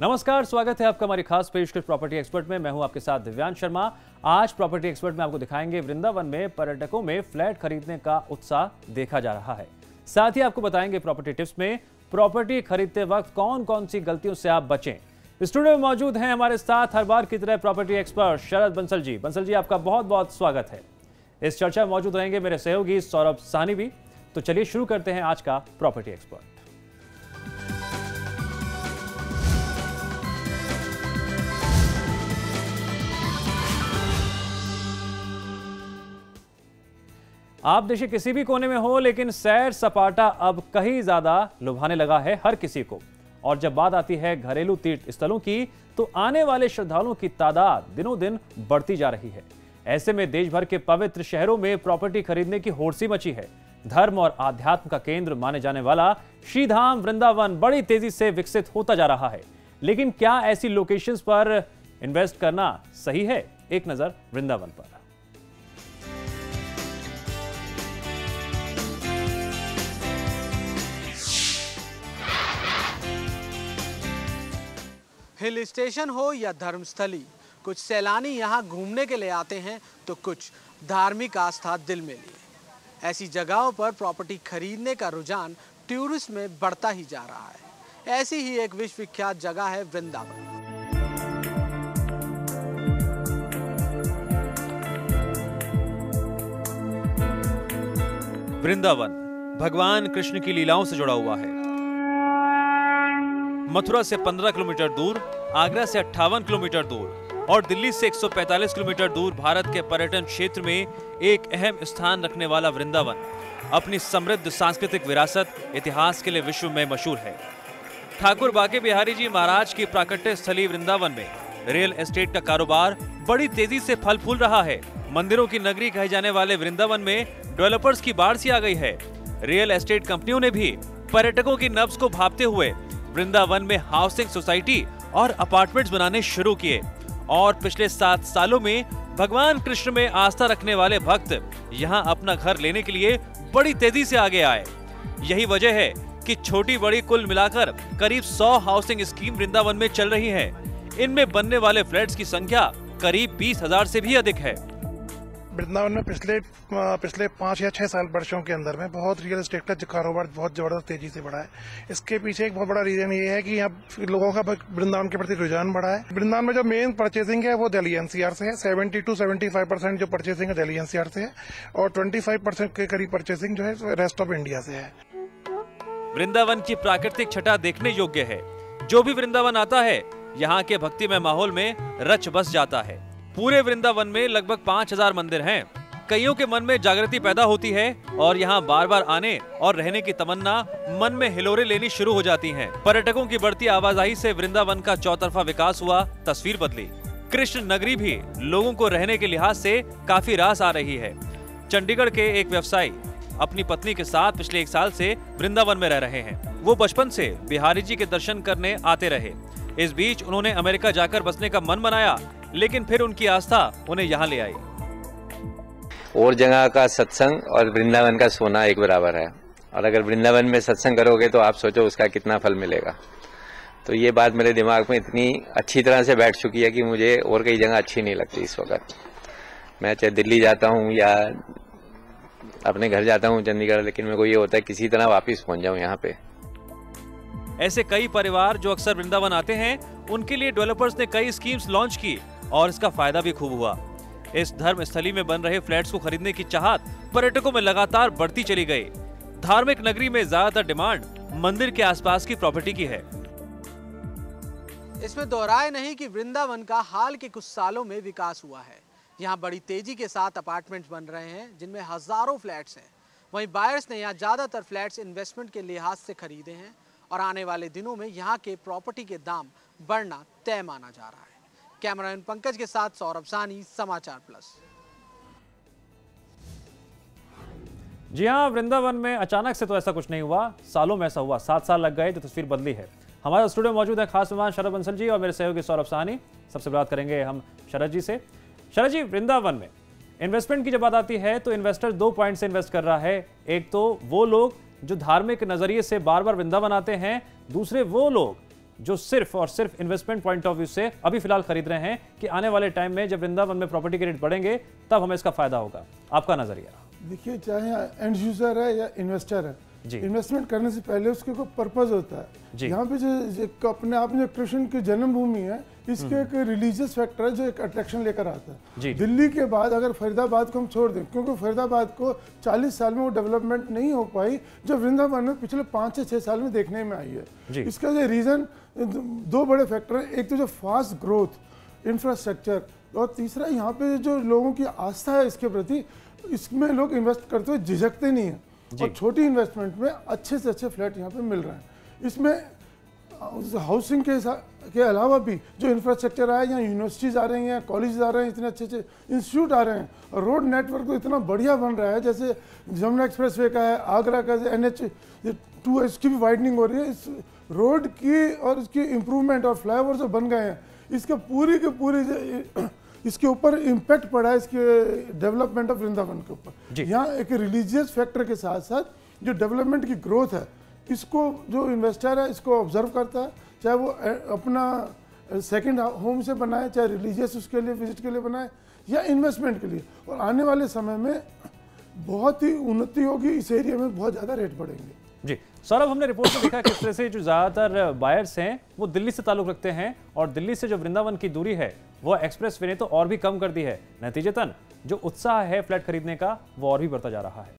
नमस्कार, स्वागत है आपका हमारी खास पेशकश प्रॉपर्टी एक्सपर्ट में। मैं हूं आपके साथ दिव्यांश शर्मा। आज प्रॉपर्टी एक्सपर्ट में आपको दिखाएंगे वृंदावन में पर्यटकों में फ्लैट खरीदने का उत्साह देखा जा रहा है। साथ ही आपको बताएंगे प्रॉपर्टी टिप्स में प्रॉपर्टी खरीदते वक्त कौन कौन सी गलतियों से आप बचें। स्टूडियो में मौजूद हैं हमारे साथ हर बार की तरह प्रॉपर्टी एक्सपर्ट शरद बंसल जी। बंसल जी, आपका बहुत बहुत स्वागत है। इस चर्चा में मौजूद रहेंगे मेरे सहयोगी सौरभ साहनी भी। तो चलिए शुरू करते हैं आज का प्रॉपर्टी एक्सपर्ट। आप देश के किसी भी कोने में हो, लेकिन सैर सपाटा अब कहीं ज्यादा लुभाने लगा है हर किसी को। और जब बात आती है घरेलू तीर्थ स्थलों की, तो आने वाले श्रद्धालुओं की तादाद दिनों दिन बढ़ती जा रही है। ऐसे में देश भर के पवित्र शहरों में प्रॉपर्टी खरीदने की होड़ मची है। धर्म और आध्यात्म का केंद्र माने जाने वाला श्रीधाम वृंदावन बड़ी तेजी से विकसित होता जा रहा है। लेकिन क्या ऐसी लोकेशंस पर इन्वेस्ट करना सही है? एक नजर वृंदावन पर। हिल स्टेशन हो या धर्मस्थली, कुछ सैलानी यहाँ घूमने के लिए आते हैं तो कुछ धार्मिक आस्था दिल में लिए। ऐसी जगहों पर प्रॉपर्टी खरीदने का रुझान टूरिस्ट में बढ़ता ही जा रहा है। ऐसी ही एक विश्व विख्यात जगह है वृंदावन। वृंदावन भगवान कृष्ण की लीलाओं से जुड़ा हुआ है। मथुरा से 15 किलोमीटर दूर, आगरा से 58 किलोमीटर दूर और दिल्ली से 145 किलोमीटर दूर भारत के पर्यटन क्षेत्र में एक अहम स्थान रखने वाला वृंदावन अपनी समृद्ध सांस्कृतिक विरासत, इतिहास के लिए विश्व में मशहूर है। ठाकुर बांके बिहारी जी महाराज की प्राकट्य स्थली वृंदावन में रियल एस्टेट का कारोबार बड़ी तेजी से फल फूल रहा है। मंदिरों की नगरी कहे जाने वाले वृंदावन में डेवलपर्स की बाढ़ सी आ गई है। रियल एस्टेट कंपनियों ने भी पर्यटकों की नब्ज को भांपते हुए वृंदावन में हाउसिंग सोसाइटी और अपार्टमेंट्स बनाने शुरू किए। और पिछले 7 सालों में भगवान कृष्ण में आस्था रखने वाले भक्त यहां अपना घर लेने के लिए बड़ी तेजी से आगे आए। यही वजह है कि छोटी बड़ी कुल मिलाकर करीब 100 हाउसिंग स्कीम वृंदावन में चल रही है। इनमें बनने वाले फ्लैट्स की संख्या करीब 20,000 से भी अधिक है। वृंदावन में पिछले 5 या 6 साल वर्षों के अंदर में बहुत रियल एस्टेट का कारोबार बहुत जबरदस्त तेजी से बढ़ा है। इसके पीछे एक बहुत बड़ा रीजन ये है कि यहाँ लोगों का वृंदावन के प्रति रुझान बढ़ा है। वृंदावन में जो मेन परचेसिंग है वो दिल्ली एनसीआर से है। 70 to 75% जो परचेसिंग है दिल्ली एनसीआर से है और 25% के करीब परचेसिंग जो है रेस्ट ऑफ इंडिया से है। वृंदावन की प्राकृतिक छटा देखने योग्य है। जो भी वृंदावन आता है यहाँ के भक्तिमय माहौल में रच बस जाता है। पूरे वृंदावन में लगभग 5,000 मंदिर हैं। कईयों के मन में जागृति पैदा होती है और यहाँ बार बार आने और रहने की तमन्ना मन में हिलोरे लेनी शुरू हो जाती हैं। पर्यटकों की बढ़ती आवाजाही से वृंदावन का चौतरफा विकास हुआ, तस्वीर बदली। कृष्ण नगरी भी लोगों को रहने के लिहाज से काफी रास आ रही है। चंडीगढ़ के एक व्यवसायी अपनी पत्नी के साथ पिछले 1 साल से वृंदावन में रह रहे हैं। वो बचपन से बिहारी जी के दर्शन करने आते रहे। इस बीच उन्होंने अमेरिका जाकर बसने का मन बनाया, लेकिन फिर उनकी आस्था उन्हें यहाँ ले आई। और जगह का सत्संग और वृंदावन का सोना एक बराबर है। और अगर वृंदावन में सत्संग करोगे तो आप सोचो उसका कितना फल मिलेगा। तो ये बात मेरे दिमाग में इतनी अच्छी तरह से बैठ चुकी है कि मुझे और कई जगह अच्छी नहीं लगती इस वक्त। मैं चाहे दिल्ली जाता हूँ या अपने घर जाता हूँ चंडीगढ़, लेकिन मेरे को ये होता है किसी तरह वापिस पहुंच जाऊँ यहाँ पे। ऐसे कई परिवार जो अक्सर वृंदावन आते हैं, उनके लिए डेवलपर्स ने कई स्कीम्स लॉन्च की और इसका फायदा भी खूब हुआ। इस धर्म स्थली में बन रहे फ्लैट्स को खरीदने की चाहत पर्यटकों में लगातार बढ़ती चली गई। धार्मिक नगरी में ज्यादातर डिमांड मंदिर के आसपास की प्रॉपर्टी की है। इसमें दोहराए नहीं कि वृंदावन का हाल के कुछ सालों में विकास हुआ है। यहाँ बड़ी तेजी के साथ अपार्टमेंट्स बन रहे हैं जिनमें हजारों फ्लैट्स हैं। वहीं बायर्स ने यहाँ ज्यादातर फ्लैट्स इन्वेस्टमेंट के लिहाज से खरीदे हैं और आने वाले दिनों में यहाँ के प्रॉपर्टी के दाम बढ़ना तय माना जा रहा है। कैमरामैन पंकज के साथ सौरभ साहनी, समाचार प्लस। जी हाँ, वृंदावन में अचानक से तो ऐसा कुछ नहीं हुआ, सालों में ऐसा हुआ। 7 साल लग गए तो तस्वीर बदली है। हमारे स्टूडियो में मौजूद है खास मेहमान शरद बंसल जी और मेरे सहयोगी सौरभ साहनी। सबसे बात करेंगे हम शरद जी से। शरद जी, वृंदावन में इन्वेस्टमेंट की जब बात आती है तो इन्वेस्टर 2 पॉइंट से इन्वेस्ट कर रहा है। एक तो वो लोग जो धार्मिक नजरिए से बार बार वृंदावन आते हैं, दूसरे वो लोग जो सिर्फ और सिर्फ इन्वेस्टमेंट पॉइंट ऑफ व्यू से अभी फिलहाल खरीद रहे हैं कि आने वाले टाइम में जब वृंदावन में प्रॉपर्टी के रेट बढ़ेंगे तब हमें इसका फायदा होगा? आपका नजरिया? देखिए, चाहे एंड यूजर है या इन्वेस्टर है, इन्वेस्टमेंट करने से पहले उसके कोई पर्पस होता है। यहाँ पे जो अपने आप में कृष्ण की जन्मभूमि है, इसके एक रिलीजियस फैक्टर है जो एक अट्रैक्शन लेकर आता है। दिल्ली के बाद अगर फरीदाबाद को हम छोड़ दें, क्योंकि फरीदाबाद को 40 साल में वो डेवलपमेंट नहीं हो पाई जो वृंदावन में पिछले 5 से 6 साल में देखने में आई है। इसका जो रीजन 2 बड़े फैक्टर हैं। एक तो जो फास्ट ग्रोथ इंफ्रास्ट्रक्चर, और तीसरा यहाँ पे जो लोगों की आस्था है इसके प्रति, इसमें लोग इन्वेस्ट करते हुए झिझकते नहीं हैं और छोटी इन्वेस्टमेंट में अच्छे से अच्छे फ्लैट यहाँ पे मिल रहे हैं। इसमें हाउसिंग के अलावा भी जो इंफ्रास्ट्रक्चर आया, यहाँ यूनिवर्सिटीज़ आ रही हैं, कॉलेज आ रहे हैं, इतने अच्छे अच्छे इंस्टीट्यूट आ रहे हैं, और रोड नेटवर्क तो इतना बढ़िया बन रहा है। जैसे जमुना एक्सप्रेसवे का है, आगरा का NH2 इसकी भी वाइडनिंग हो रही है। इस रोड की और इसकी इम्प्रूवमेंट और फ्लाईओवर जो बन गए हैं, इसका पूरी के पूरी इसके ऊपर इम्पैक्ट पड़ा है, इसके डेवलपमेंट ऑफ वृंदावन के ऊपर। यहाँ एक रिलीजियस फैक्टर के साथ साथ जो डेवलपमेंट की ग्रोथ है, इसको जो इन्वेस्टर है इसको ऑब्जर्व करता है, चाहे वो अपना सेकंड होम से बनाए, चाहे रिलीजियस उसके लिए विजिट के लिए बनाए या इन्वेस्टमेंट के लिए। और आने वाले समय में बहुत ही उन्नति होगी, इस एरिया में बहुत ज़्यादा रेट बढ़ेंगे। जी सौरभ, हमने रिपोर्ट में देखा किस तरह से जो ज़्यादातर बायर्स हैं वो दिल्ली से ताल्लुक रखते हैं, और दिल्ली से जो वृंदावन की दूरी है वो एक्सप्रेसवे ने तो और भी कम कर दी है। नतीजतन जो उत्साह है फ्लैट खरीदने का वो और भी बढ़ता जा रहा है।